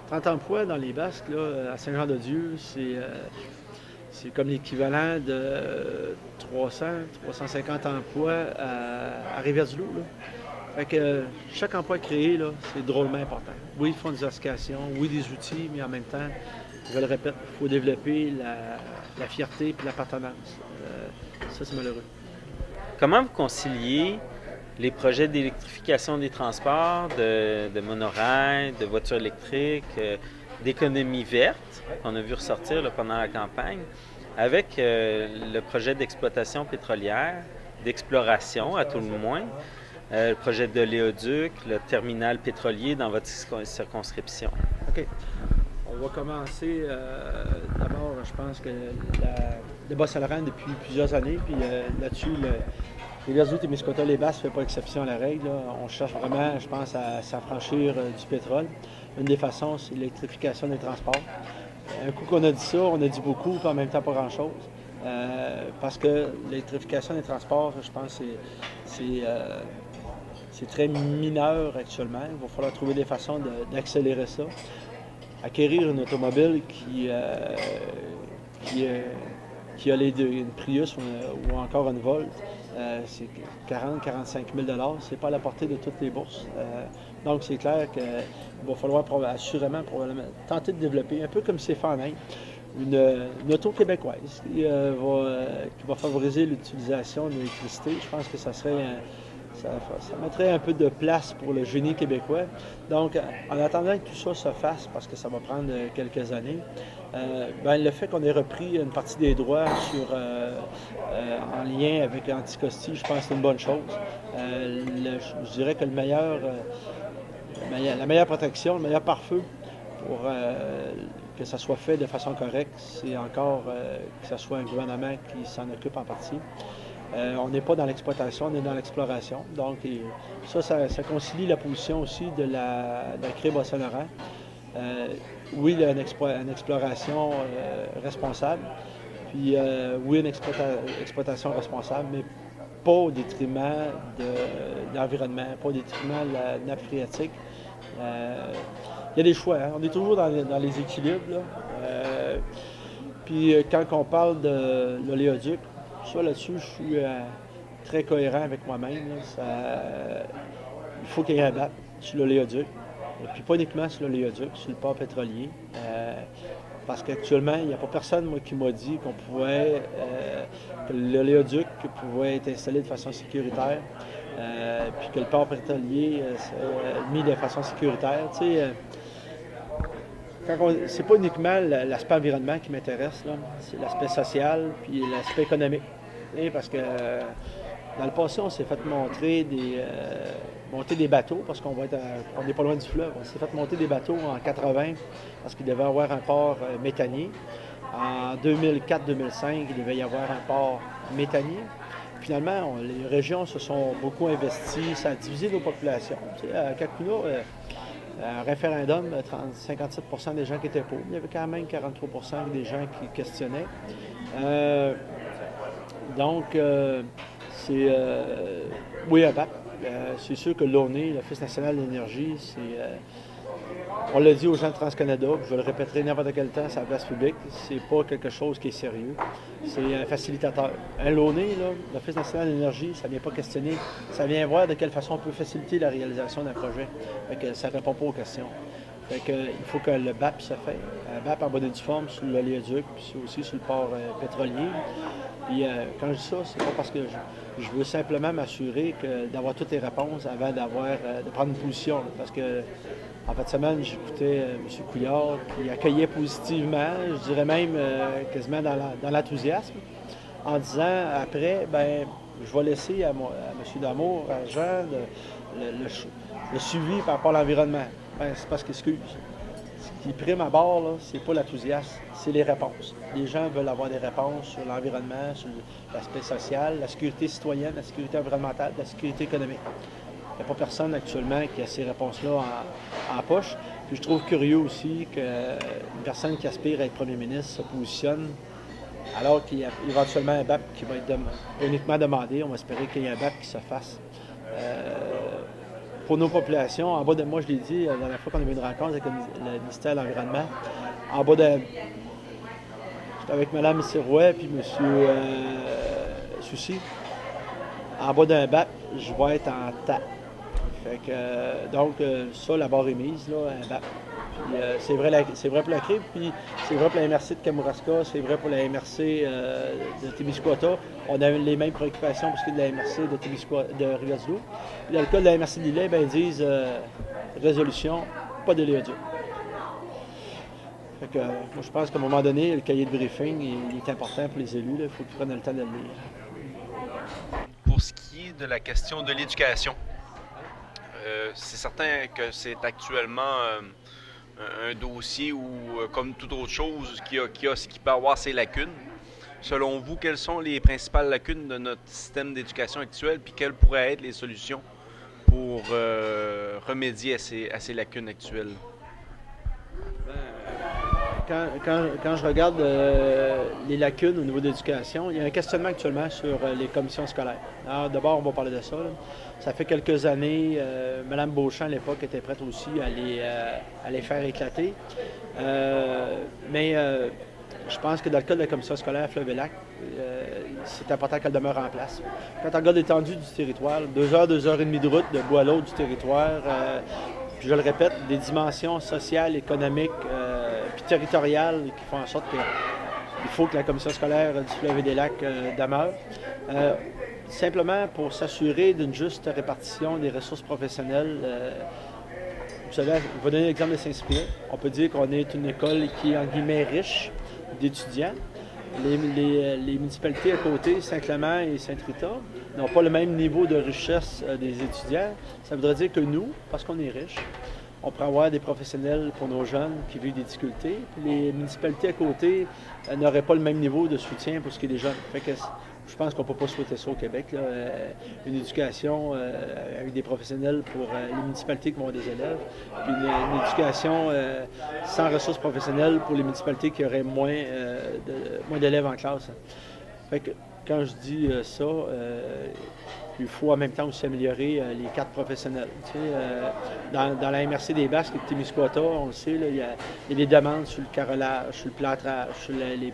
30 emplois dans les Basques, là, à Saint-Jean-de-Dieu, c'est comme l'équivalent de 350 emplois à Rivière-du-Loup. Là. Fait que chaque emploi créé, là, c'est drôlement important. Oui, ils font des associations, oui, des outils, mais en même temps, je le répète, il faut développer la fierté et l'appartenance. Ça, c'est malheureux. Comment vous conciliez les projets d'électrification des transports, de monorail, de voitures électriques, d'économie verte, qu'on a vu ressortir là, pendant la campagne, avec le projet d'exploitation pétrolière, d'exploration à tout le moins, le projet d'oléoduc, le terminal pétrolier dans votre circonscription? OK. On va commencer d'abord, je pense que le Bas-Saint-Laurent depuis plusieurs années, puis là-dessus, Rivière-du-Loup-Témiscouata-les-Basses ne fait pas exception à la règle. Là. On cherche vraiment, je pense, à s'affranchir du pétrole. Une des façons, c'est l'électrification des transports. Un coup qu'on a dit ça, on a dit beaucoup, puis en même temps pas grand-chose. Parce que l'électrification des transports, je pense, c'est très mineur actuellement. Il va falloir trouver des façons d'accélérer ça. Acquérir une automobile qui a une Prius ou encore une Volt, c'est 40-45 000 $. C'est pas à la portée de toutes les bourses. Donc, c'est clair qu'il va falloir assurément probablement tenter de développer, un peu comme c'est fait en Inde, une auto québécoise qui va favoriser l'utilisation de l'électricité. Je pense que ça mettrait un peu de place pour le génie québécois. Donc, en attendant que tout ça se fasse, parce que ça va prendre quelques années, le fait qu'on ait repris une partie des droits en lien avec Anticosti, je pense que c'est une bonne chose. Je dirais que la meilleure protection, le meilleur pare-feu pour que ça soit fait de façon correcte, c'est encore que ce soit un gouvernement qui s'en occupe en partie. On n'est pas dans l'exploitation, on est dans l'exploration. Donc, ça concilie la position aussi de la CRE Bas-Saint-Laurent. Oui, une exploration responsable, puis oui, une exploitation responsable, mais pas au détriment de l'environnement, pas au détriment de la nappe phréatique. Il y a des choix, hein? On est toujours dans les équilibres. Là. Puis quand on parle de l'oléoduc, ça là-dessus, je suis très cohérent avec moi-même. Il faut qu'il y ait un BAP sur l'oléoduc. Et puis pas uniquement sur l'oléoduc, sur le port pétrolier. Parce qu'actuellement, il n'y a pas personne qui m'a dit que l'oléoduc pouvait être installé de façon sécuritaire. Puis que le port pétrolier serait mis de façon sécuritaire. Tu sais, c'est pas uniquement l'aspect environnement qui m'intéresse, là. C'est l'aspect social puis l'aspect économique. Et parce que dans le passé, on s'est fait monter des bateaux parce qu'on n'est pas loin du fleuve. On s'est fait monter des bateaux en 80 parce qu'il devait y avoir un port méthanier. En 2004-2005, il devait y avoir un port méthanier. Finalement, les régions se sont beaucoup investies, ça a divisé nos populations. Tu sais, à Kakuna, un référendum, 57 % des gens qui étaient pour. Il y avait quand même 43 % des gens qui questionnaient. Oui, à BAP. C'est sûr que l'ONE, l'Office national de l'énergie, On l'a dit aux gens de TransCanada, puis je le répéterai n'importe quel temps sur la place publique, c'est pas quelque chose qui est sérieux. C'est un facilitateur. Un loané, l'Office national de l'énergie, ça ne vient pas questionner. Ça vient voir de quelle façon on peut faciliter la réalisation d'un projet. Fait que ça ne répond pas aux questions. Fait que, il faut que le BAP se fait. Un BAP en bas d'une forme sur l'oléoduc, puis aussi sur le port pétrolier. Puis quand je dis ça, c'est pas parce que je veux simplement m'assurer d'avoir toutes les réponses avant de prendre une position. Là, parce que en fin de semaine, j'écoutais M. Couillard, qui accueillait positivement, je dirais même quasiment dans l'enthousiasme, en disant après, ben je vais laisser à M. Damour, à Jean, le suivi par rapport à l'environnement. Ben, c'est parce qu'excuse. Ce qui prime à bord, là, c'est pas l'enthousiasme, c'est les réponses. Les gens veulent avoir des réponses sur l'environnement, sur l'aspect social, la sécurité citoyenne, la sécurité environnementale, la sécurité économique. Il n'y a pas personne actuellement qui a ces réponses-là en poche. Puis je trouve curieux aussi qu'une personne qui aspire à être premier ministre se positionne alors qu'il y a éventuellement un BAP qui va être uniquement demandé. On va espérer qu'il y ait un BAP qui se fasse. Pour nos populations, en bas de moi, je l'ai dit, la dernière fois qu'on a eu une rencontre avec le ministère de l'Environnement, en bas de... J'étais avec Mme Sirois puis M. Soucy. En bas d'un BAP, je vais être en tas. Fait que, donc, ça, la barre est mise, là, un BAP. Puis, c'est vrai pour la CRIB, puis c'est vrai pour la MRC de Kamouraska, c'est vrai pour la MRC de Témiscouata. On a les mêmes préoccupations parce que de la MRC de Rivière-du-Loup. Puis dans le cas de la MRC de Lillet, ben, ils disent résolution, pas de léoduc. Fait que, moi, je pense qu'à un moment donné, le cahier de briefing, il est important pour les élus. Il faut qu'ils prennent le temps de le lire. Pour ce qui est de la question de l'éducation, c'est certain que c'est actuellement un dossier où, comme toute autre chose, qui peut avoir ses lacunes. Selon vous, quelles sont les principales lacunes de notre système d'éducation actuel, puis quelles pourraient être les solutions pour remédier à ces lacunes actuelles? Quand je regarde les lacunes au niveau de l'éducation, il y a un questionnement actuellement sur les commissions scolaires. Alors, d'abord, on va parler de ça. Là. Ça fait quelques années, Mme Beauchamp, à l'époque, était prête aussi à les faire éclater. Mais je pense que dans le cas de la commission scolaire Fleuve-et-Lac, c'est important qu'elle demeure en place. Quand on regarde l'étendue du territoire, 2 heures, 2 heures et demie de route de bout à l'autre du territoire, puis je le répète, des dimensions sociales, économiques, puis territoriales qui font en sorte qu'il faut que la commission scolaire du Fleuve-et-des-Lacs demeure. Simplement pour s'assurer d'une juste répartition des ressources professionnelles. Vous savez, je vais donner l'exemple de Saint-Cyprien. On peut dire qu'on est une école qui est, en guillemets, riche d'étudiants. Les municipalités à côté, Saint-Clément et Sainte-Rita, n'ont pas le même niveau de richesse des étudiants. Ça voudrait dire que nous, parce qu'on est riche, on pourrait avoir des professionnels pour nos jeunes qui vivent des difficultés. Puis les municipalités à côté n'auraient pas le même niveau de soutien pour ce qui est des jeunes. Fait que je pense qu'on ne peut pas souhaiter ça au Québec. Là. Une éducation avec des professionnels pour les municipalités qui vont avoir des élèves, puis une éducation sans ressources professionnelles pour les municipalités qui auraient moins d'élèves en classe. Fait que quand je dis ça, il faut en même temps aussi améliorer les cadres professionnels. Tu sais, dans la MRC des Basques et de Témiscouata, on le sait, là, il y a des demandes sur le carrelage, sur le plâtrage, sur les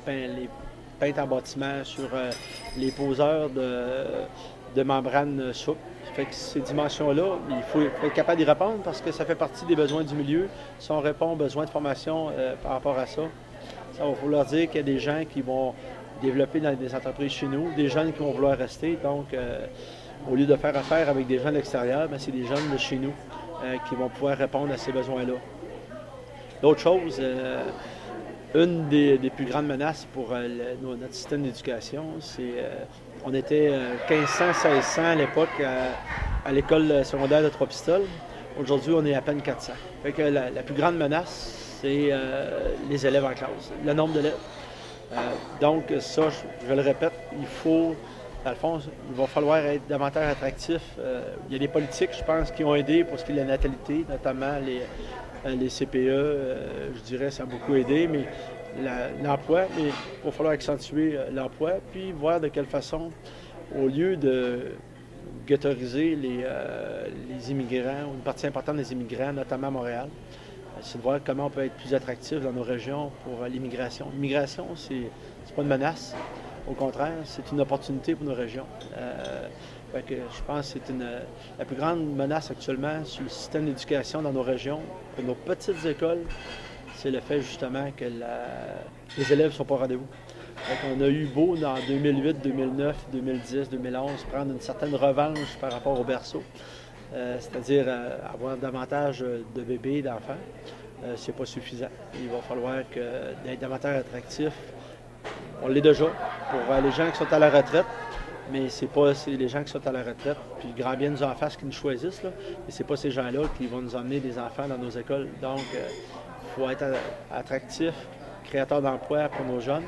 peintes en bâtiment, sur les poseurs de membranes souples. Fait que ces dimensions-là, il faut être capable d'y répondre parce que ça fait partie des besoins du milieu. Si on répond aux besoins de formation par rapport à ça, ça va vouloir dire qu'il y a des gens qui vont développer dans des entreprises chez nous, des jeunes qui vont vouloir rester. Donc, au lieu de faire affaire avec des gens de l'extérieur, bien, c'est des jeunes de chez nous qui vont pouvoir répondre à ces besoins-là. L'autre chose, une des plus grandes menaces pour notre système d'éducation, c'est on était 1500-1600 à l'époque à l'école secondaire de Trois-Pistoles. Aujourd'hui, on est à peine 400. Fait que la plus grande menace, c'est les élèves en classe, le nombre d'élèves. Donc ça, je le répète, il faut, dans le fond, il va falloir être davantage attractif. Il y a des politiques, je pense, qui ont aidé pour ce qui est de la natalité, notamment les CPE, je dirais, ça a beaucoup aidé, mais l'emploi, mais il va falloir accentuer l'emploi, puis voir de quelle façon, au lieu de ghettoiser les immigrants, ou une partie importante des immigrants, notamment à Montréal, c'est de voir comment on peut être plus attractif dans nos régions pour l'immigration. L'immigration, c'est pas une menace. Au contraire, c'est une opportunité pour nos régions. Fait que je pense que c'est la plus grande menace actuellement sur le système d'éducation dans nos régions, pour nos petites écoles, c'est le fait justement que les élèves ne sont pas au rendez-vous. On a eu beau dans 2008, 2009, 2010, 2011 prendre une certaine revanche par rapport au berceau, c'est-à-dire avoir davantage de bébés, d'enfants. C'est pas suffisant. Il va falloir d'être davantage attractif. On l'est déjà pour les gens qui sont à la retraite, mais c'est les gens qui sont à la retraite, puis le grand bien nous en fasse qui nous choisissent, là, mais c'est pas ces gens-là qui vont nous emmener des enfants dans nos écoles. Donc, il faut être attractif, créateur d'emplois pour nos jeunes,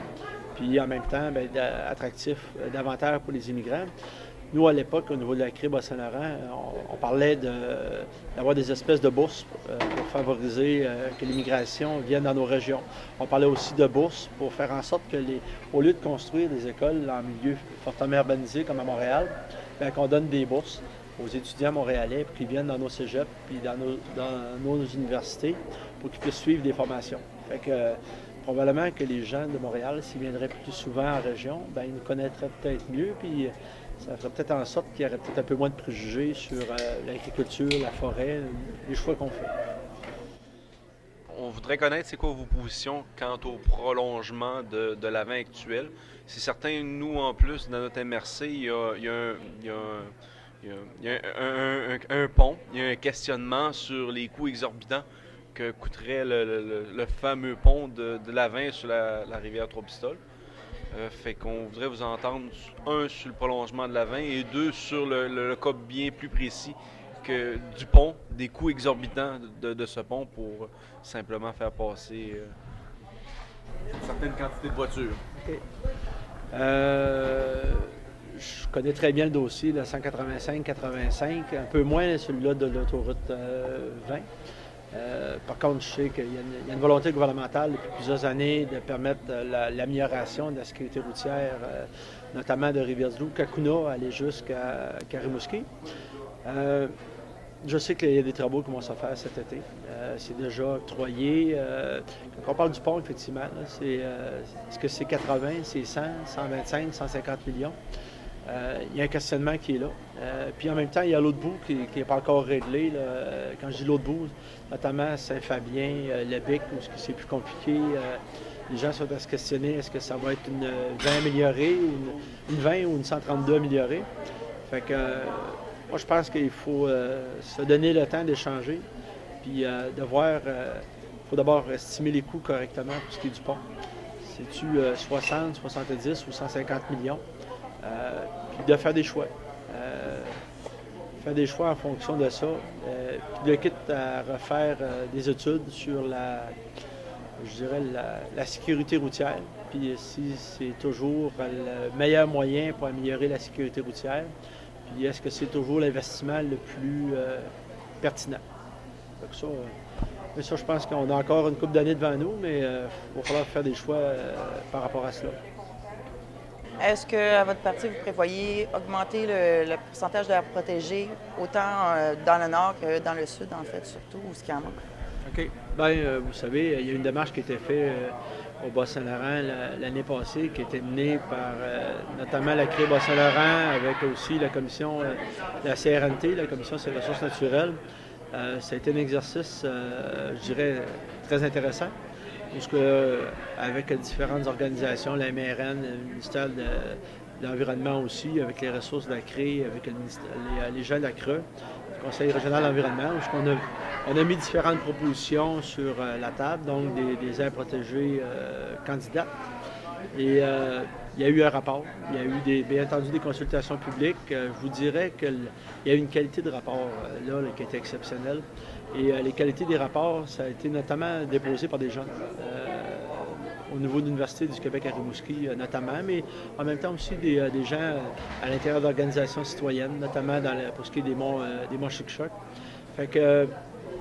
puis en même temps, bien, attractif davantage pour les immigrants. Nous, à l'époque, au niveau de la CRI Bas-Saint-Laurent, on parlait d'avoir des espèces de bourses pour favoriser que l'immigration vienne dans nos régions. On parlait aussi de bourses pour faire en sorte que, au lieu de construire des écoles en milieu fortement urbanisé comme à Montréal, bien, qu'on donne des bourses aux étudiants montréalais pour qu'ils viennent dans nos cégeps puis dans nos universités pour qu'ils puissent suivre des formations. Fait que, probablement que les gens de Montréal, s'ils viendraient plus souvent en région, bien, ils nous connaîtraient peut-être mieux, puis ça ferait peut-être en sorte qu'il y aurait peut-être un peu moins de préjugés sur l'agriculture, la forêt, les choix qu'on fait. On voudrait connaître c'est quoi vos positions quant au prolongement de l'avant actuel. C'est certain, nous, en plus, dans notre MRC, il y a un pont, il y a un questionnement sur les coûts exorbitants que coûterait le fameux pont de l'Avent sur la rivière Trois-Pistoles. Fait qu'on voudrait vous entendre, un, sur le prolongement de l'Avent et deux, sur le cas bien plus précis que du pont, des coûts exorbitants de ce pont pour simplement faire passer une certaine quantité de voitures. Okay. Je connais très bien le dossier, le 185-85, un peu moins celui-là de l'autoroute 20. Par contre, je sais qu'il y a une volonté gouvernementale depuis plusieurs années de permettre l'amélioration de la sécurité routière, notamment de Rivière-du-Loup, Kakuna, aller jusqu'à Rimouski. Je sais qu'il y a des travaux qui vont se faire cet été. C'est déjà octroyé. Quand on parle du pont, effectivement, est-ce que c'est 80, c'est 100, 125, 150 millions? Il y a un questionnement qui est là. Puis en même temps, il y a l'autre bout qui n'est pas encore réglé. Là. Quand je dis l'autre bout, notamment Saint-Fabien, Lebec, où c'est plus compliqué. Les gens sont à se questionner, est-ce que ça va être une 20 améliorée, une 20 ou une 132 améliorée? Fait que moi, je pense qu'il faut se donner le temps d'échanger, puis de voir. Il faut d'abord estimer les coûts correctement pour ce qui est du pont. C'est-tu 60, 70 ou 150 millions? Puis de faire des choix. Faire des choix en fonction de ça. Puis de quitte à refaire des études sur la sécurité routière. Puis si c'est toujours le meilleur moyen pour améliorer la sécurité routière, puis est-ce que c'est toujours l'investissement le plus pertinent. Donc ça, je pense qu'on a encore une couple d'années devant nous, mais il va falloir faire des choix par rapport à cela. Est-ce qu'à votre parti, vous prévoyez augmenter le pourcentage d'air protégé, autant dans le nord que dans le sud, en fait, surtout, où ce qu'il y en manque? OK. Bien, vous savez, il y a une démarche qui a été faite au Bas-Saint-Laurent l'année passée, qui a été menée par notamment la CRI Bas-Saint-Laurent, avec aussi la commission, la CRNT, la Commission sur les ressources naturelles. Ça a été un exercice, je dirais, très intéressant. Parce que, avec différentes organisations, la MRN, le ministère de l'Environnement aussi, avec les ressources de la CRE, avec les gens de la CRE, le Conseil régional de l'environnement, où on a mis différentes propositions sur la table, donc des aires protégées candidates. Et il y a eu un rapport, il y a eu bien entendu des consultations publiques. Je vous dirais qu'il y a une qualité de rapport là qui était exceptionnelle. Et les qualités des rapports, ça a été notamment déposé par des jeunes au niveau de l'Université du Québec à Rimouski, notamment, mais en même temps aussi des gens à l'intérieur d'organisations citoyennes, notamment pour ce qui est des monts Chic-Choc. Fait que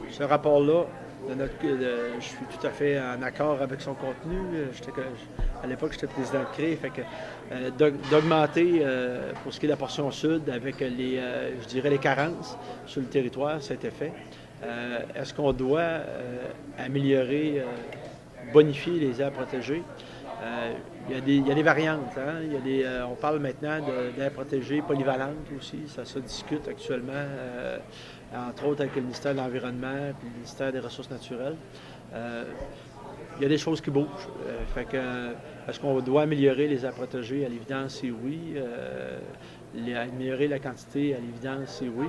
ce rapport-là, je suis tout à fait en accord avec son contenu. À l'époque, j'étais président de CRE, fait que d'augmenter pour ce qui est de la portion sud avec les carences sur le territoire, ça a été fait. Est-ce qu'on doit améliorer, bonifier les aires protégées? Il y a des variantes. Hein? On parle maintenant d'aires protégées polyvalentes aussi. Ça se discute actuellement, entre autres avec le ministère de l'Environnement et le ministère des Ressources naturelles. Il y a des choses qui bougent. Est-ce qu'on doit améliorer les aires protégées? À l'évidence, c'est oui. Améliorer la quantité, à l'évidence, c'est oui.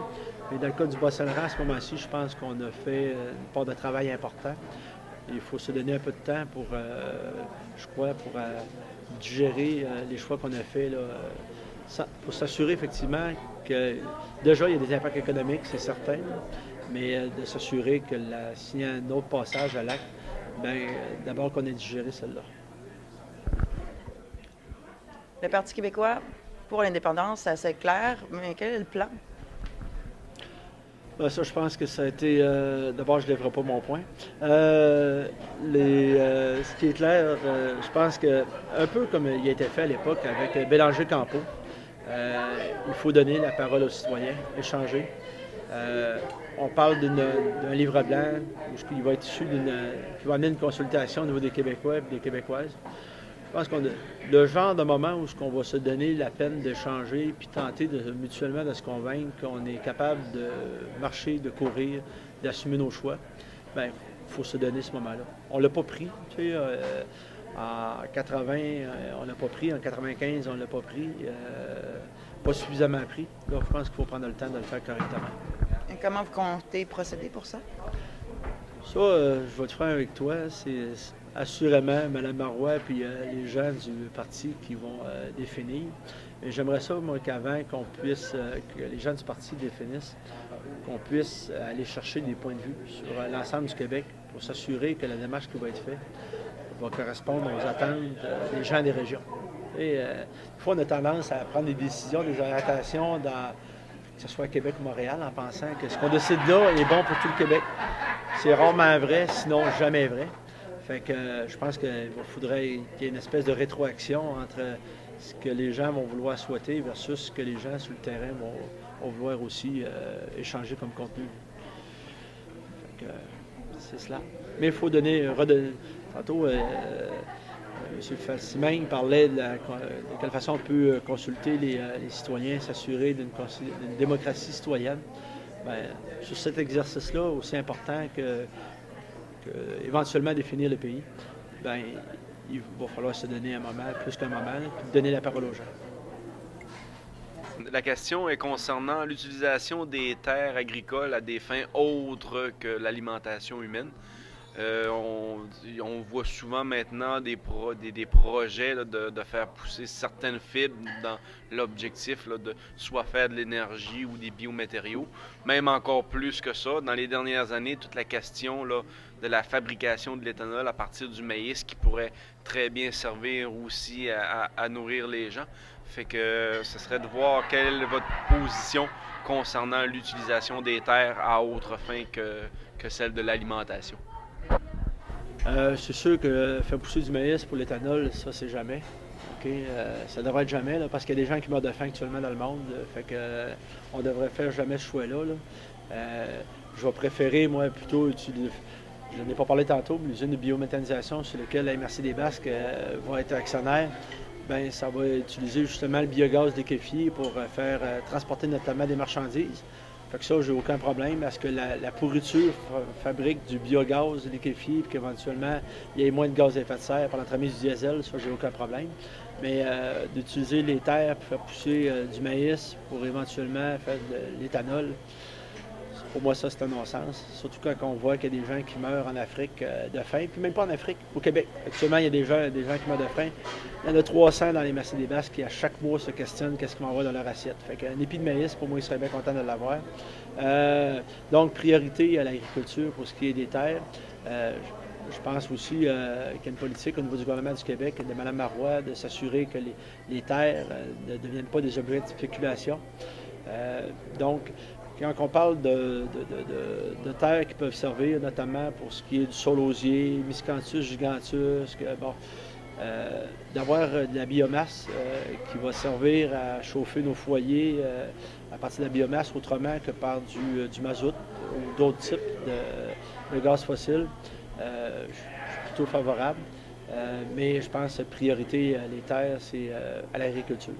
Mais dans le cas du Bas-Saint-Laurent, à ce moment-ci, je pense qu'on a fait une part de travail important. Il faut se donner un peu de temps pour digérer les choix qu'on a faits, pour s'assurer effectivement que, déjà, il y a des impacts économiques, c'est certain, mais de s'assurer que s'il y a un autre passage à l'acte, d'abord qu'on ait digéré celle-là. Le Parti québécois, pour l'indépendance, c'est assez clair, mais quel est le plan? Ça, je pense que ça a été... D'abord, je ne lèverai pas mon point. Ce qui est clair, je pense que, un peu comme il a été fait à l'époque avec Bélanger-Campeau, il faut donner la parole aux citoyens, échanger. On parle d'un livre blanc qui va être issu qui va amener une consultation au niveau des Québécois et des Québécoises. Je pense le genre de moment où on va se donner la peine d'échanger puis tenter mutuellement de se convaincre qu'on est capable de marcher, de courir, d'assumer nos choix, il faut se donner ce moment-là. On ne l'a pas pris. Tu sais, en 80, on ne l'a pas pris. En 95, on ne l'a pas pris. Pas suffisamment pris. Donc, je pense qu'il faut prendre le temps de le faire correctement. Et comment vous comptez procéder pour ça? Ça, je vais être franc avec toi, c'est assurément Mme Marois et les gens du parti qui vont définir. Et j'aimerais ça, moi, qu'avant qu'on puisse, que les gens du parti définissent, qu'on puisse aller chercher des points de vue sur l'ensemble du Québec pour s'assurer que la démarche qui va être faite va correspondre aux attentes des gens des régions. Et des fois, on a tendance à prendre des décisions, des orientations que ce soit à Québec ou Montréal, en pensant que ce qu'on décide là est bon pour tout le Québec. C'est rarement vrai, sinon jamais vrai. Fait que je pense qu'il faudrait qu'il y ait une espèce de rétroaction entre ce que les gens vont vouloir souhaiter versus ce que les gens sur le terrain vont vouloir aussi échanger comme contenu. Fait que c'est cela. Mais il faut redonner. Tantôt, M. Falsimagne parlait de quelle façon on peut consulter les citoyens, s'assurer d'une démocratie citoyenne. Sur cet exercice-là, aussi important que éventuellement définir le pays, il va falloir se donner un moment, plus qu'un moment, puis donner la parole aux gens. La question est concernant l'utilisation des terres agricoles à des fins autres que l'alimentation humaine. On voit souvent maintenant des projets là, de faire pousser certaines fibres dans l'objectif là, de soit faire de l'énergie ou des biomatériaux. Même encore plus que ça, dans les dernières années, toute la question là, de la fabrication de l'éthanol à partir du maïs qui pourrait très bien servir aussi à nourrir les gens. Fait que ce serait de voir quelle est votre position concernant l'utilisation des terres à autre fin que celle de l'alimentation. C'est sûr que faire pousser du maïs pour l'éthanol, ça, c'est jamais. Okay? Ça devrait être jamais, là, parce qu'il y a des gens qui meurent de faim actuellement dans le monde. Fait que on devrait faire jamais ce choix-là. Je vais préférer, moi, plutôt utiliser. Je n'en ai pas parlé tantôt, mais l'usine de biométhanisation sur laquelle la MRC des Basques va être actionnaire, ça va utiliser justement le biogaz liquéfié pour faire transporter notamment des marchandises. Fait que ça, j'ai aucun problème à ce que la pourriture fabrique du biogaz liquéfié et qu'éventuellement, il y ait moins de gaz à effet de serre par l'entremise du diesel, ça, j'ai aucun problème. Mais d'utiliser les terres pour faire pousser du maïs pour éventuellement faire de l'éthanol, pour moi, ça, c'est un non-sens. Surtout quand on voit qu'il y a des gens qui meurent en Afrique de faim, puis même pas en Afrique, au Québec. Actuellement, il y a des gens qui meurent de faim. Il y en a 300 dans les MRC des Basques qui, à chaque mois, se questionnent qu'est-ce qu'ils vont avoir dans leur assiette. Fait qu'un épi de maïs, pour moi, ils seraient bien contents de l'avoir. Donc, priorité à l'agriculture pour ce qui est des terres. Je pense aussi qu'il y a une politique au niveau du gouvernement du Québec, de Mme Marois, de s'assurer que les terres ne deviennent pas des objets de spéculation. Donc, quand on parle de terres qui peuvent servir notamment pour ce qui est du saulosier, Miscanthus gigantus, D'avoir de la biomasse qui va servir à chauffer nos foyers à partir de la biomasse autrement que par du mazout ou d'autres types de gaz fossiles. Je suis plutôt favorable, mais je pense que priorité, les terres, c'est à l'agriculture.